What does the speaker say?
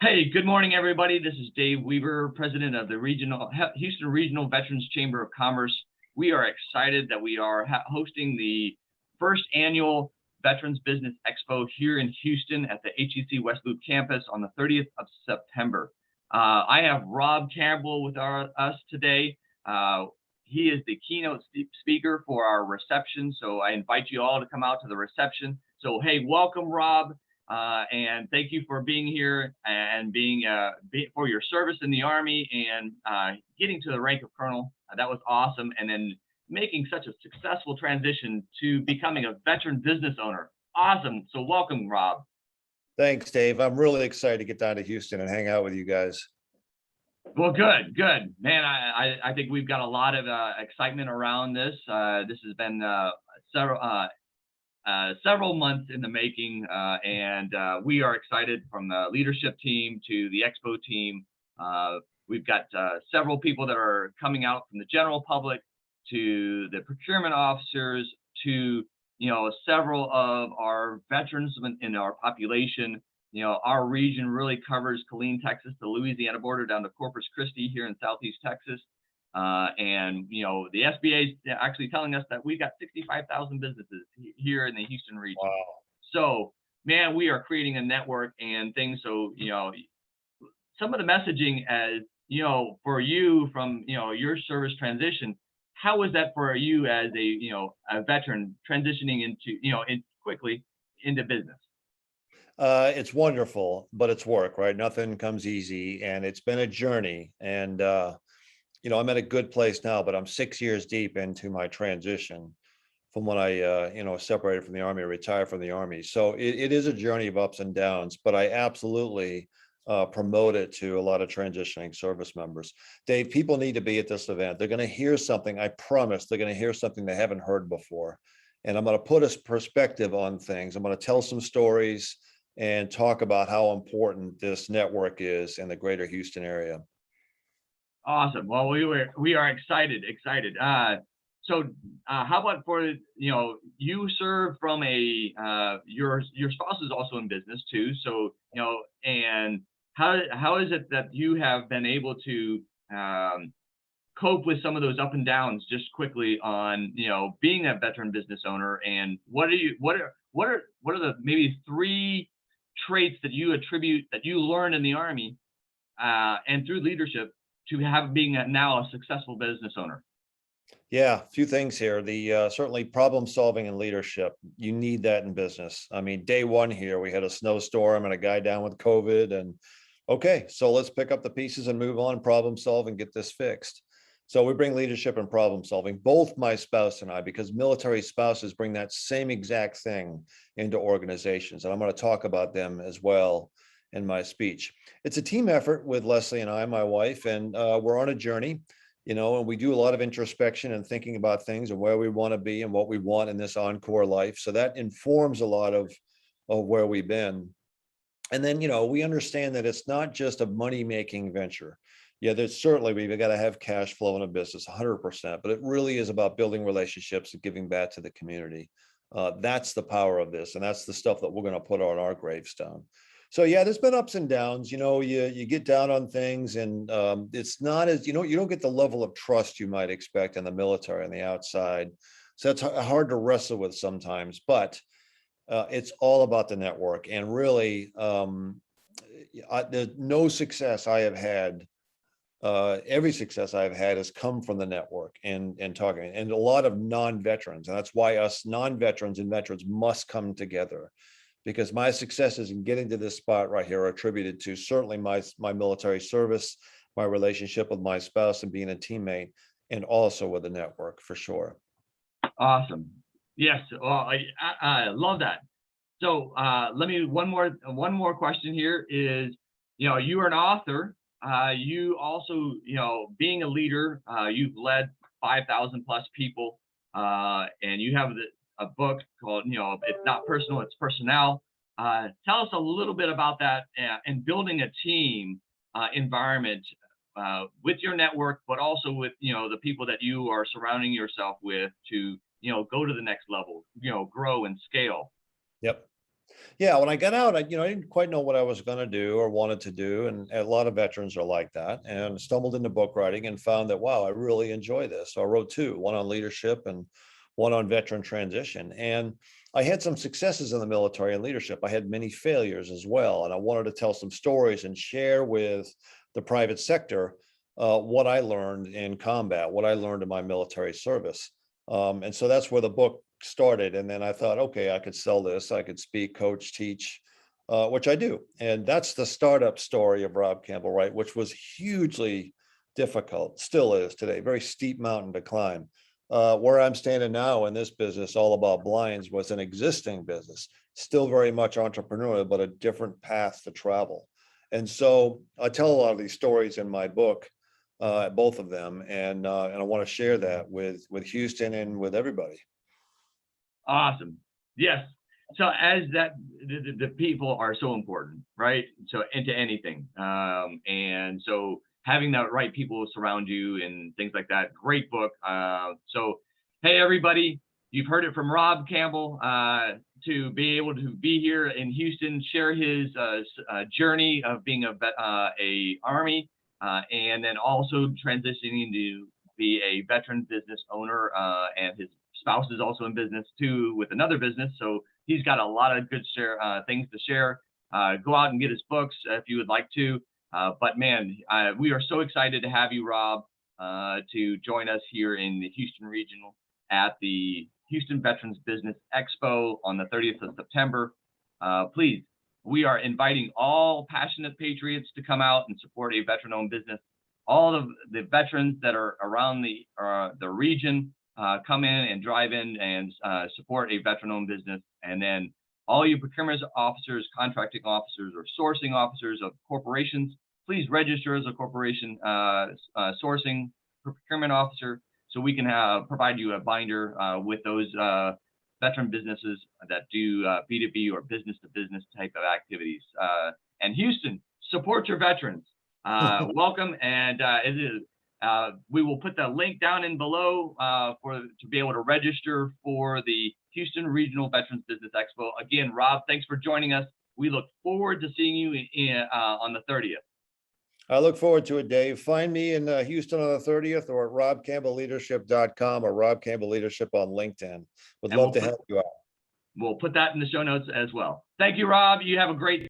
Hey, good morning, everybody. This is Dave Weaver, president of the Houston Regional Veterans Chamber of Commerce. We are excited that we are hosting the first annual Veterans Business Expo here in Houston at the HEC West Loop campus on the 30th of September. I have Rob Campbell with us today. He is the keynote speaker for our reception, so I invite you all to come out to the reception. So, hey, welcome, Rob. And thank you for being here and for your service in the Army and getting to the rank of colonel. That was awesome. And then making such a successful transition to becoming a veteran business owner. Awesome. So welcome, Rob. Thanks, Dave. I'm really excited to get down to Houston and hang out with you guys. Well, good. Man, I think we've got a lot of excitement around this. This has been several months in the making, and we are excited from the leadership team to the Expo team. We've got several people that are coming out from the general public to the procurement officers to, several of our veterans in our population. Our region really covers Killeen, Texas, the Louisiana border down to Corpus Christi here in Southeast Texas. And the SBA is actually telling us that we've got 65,000 businesses here in the Houston region. Wow. So, man, we are creating a network and things. So, some of the messaging as, for you from, your service transition, how was that for you as a veteran transitioning into, quickly into business? It's wonderful, but it's work, right? Nothing comes easy, and it's been a journey. And I'm at a good place now, but I'm 6 years deep into my transition from when I, separated from the Army, retired from the Army. So it is a journey of ups and downs, but I absolutely promote it to a lot of transitioning service members. Dave, people need to be at this event. They're going to hear something. I promise they're going to hear something they haven't heard before. And I'm going to put a perspective on things. I'm going to tell some stories and talk about how important this network is in the greater Houston area. Awesome. Well, we are excited. So how about for, you serve from your spouse is also in business too. So, and how is it that you have been able to cope with some of those up and downs just quickly on, being a veteran business owner? And what are the maybe 3 traits that you attribute that you learned in the Army and through leadership to being now a successful business owner? Yeah, a few things here. The certainly problem solving and leadership. You need that in business. I mean, day one here, we had a snowstorm and a guy down with COVID, and okay, so let's pick up the pieces and move on, problem solve and get this fixed. So we bring leadership and problem solving, both my spouse and I, because military spouses bring that same exact thing into organizations. And I'm going to talk about them as well in my speech. It's a team effort with Leslie and I, my wife, and we're on a journey, and we do a lot of introspection and thinking about things and where we want to be and what we want in this encore life. So that informs a lot of where we've been. And then, we understand that it's not just a money-making venture. Yeah, there's certainly, we've got to have cash flow in a business 100%, but it really is about building relationships and giving back to the community. That's the power of this. And that's the stuff that we're going to put on our gravestone. So yeah, there's been ups and downs. You get down on things, and it's not as, you don't get the level of trust you might expect in the military on the outside. So that's hard to wrestle with sometimes, but it's all about the network. And really, there's no success I have had. Every success I've had has come from the network and talking, and a lot of non-veterans. And that's why us non-veterans and veterans must come together, because my successes in getting to this spot right here are attributed to certainly my military service, my relationship with my spouse and being a teammate, and also with the network for sure. Awesome. Yes. Well, I love that. So let me, one more question here is, you are an author. You also, being a leader, you've led 5,000 plus people, and you have a book called, it's not personal, it's personnel. Tell us a little bit about that and building a team environment with your network, but also with, the people that you are surrounding yourself with to, go to the next level, grow and scale. Yep. Yeah, when I got out, I didn't quite know what I was going to do or wanted to do. And a lot of veterans are like that, and stumbled into book writing and found that, wow, I really enjoy this. So I wrote two, one on leadership and one on veteran transition. And I had some successes in the military and leadership. I had many failures as well. And I wanted to tell some stories and share with the private sector what I learned in combat, what I learned in my military service. And so that's where the book started. And then I thought, okay, I could sell this, I could speak, coach, teach, which I do. And that's the startup story of Rob Campbell, right? Which was hugely difficult, still is today, very steep mountain to climb. Where I'm standing now in this business, all about blinds, was an existing business, still very much entrepreneurial, but a different path to travel. And so I tell a lot of these stories in my book, both of them, and I want to share that with Houston and with everybody. Awesome. Yes. So as that, the people are so important, right? So into anything. And so having the right people surround you and things like that. Great book. So, hey, everybody, you've heard it from Rob Campbell, to be able to be here in Houston, share his journey of being a Army, and then also transitioning to be a veteran business owner, and his spouse is also in business too with another business. So he's got a lot of good things to share. Go out and get his books if you would like to. But man, we are so excited to have you, Rob, to join us here in the Houston Regional at the Houston Veterans Business Expo on the 30th of September. Please, we are inviting all passionate patriots to come out and support a veteran-owned business. All of the veterans that are around the region, come in and drive in and support a veteran-owned business. And then all you procurement officers, contracting officers, or sourcing officers of corporations, please register as a corporation sourcing procurement officer, so we can provide you a binder with those veteran businesses that do B2B or business-to-business type of activities. And Houston, support your veterans. Welcome, and we will put the link down in below to be able to register for the Houston Regional Veterans Business Expo. Again, Rob, thanks for joining us. We look forward to seeing you on the 30th. I look forward to it, Dave. Find me in Houston on the 30th, or at robcampbellleadership.com, or Rob Campbell Leadership on LinkedIn. Would love to help you out. We'll put that in the show notes as well. Thank you, Rob. You have a great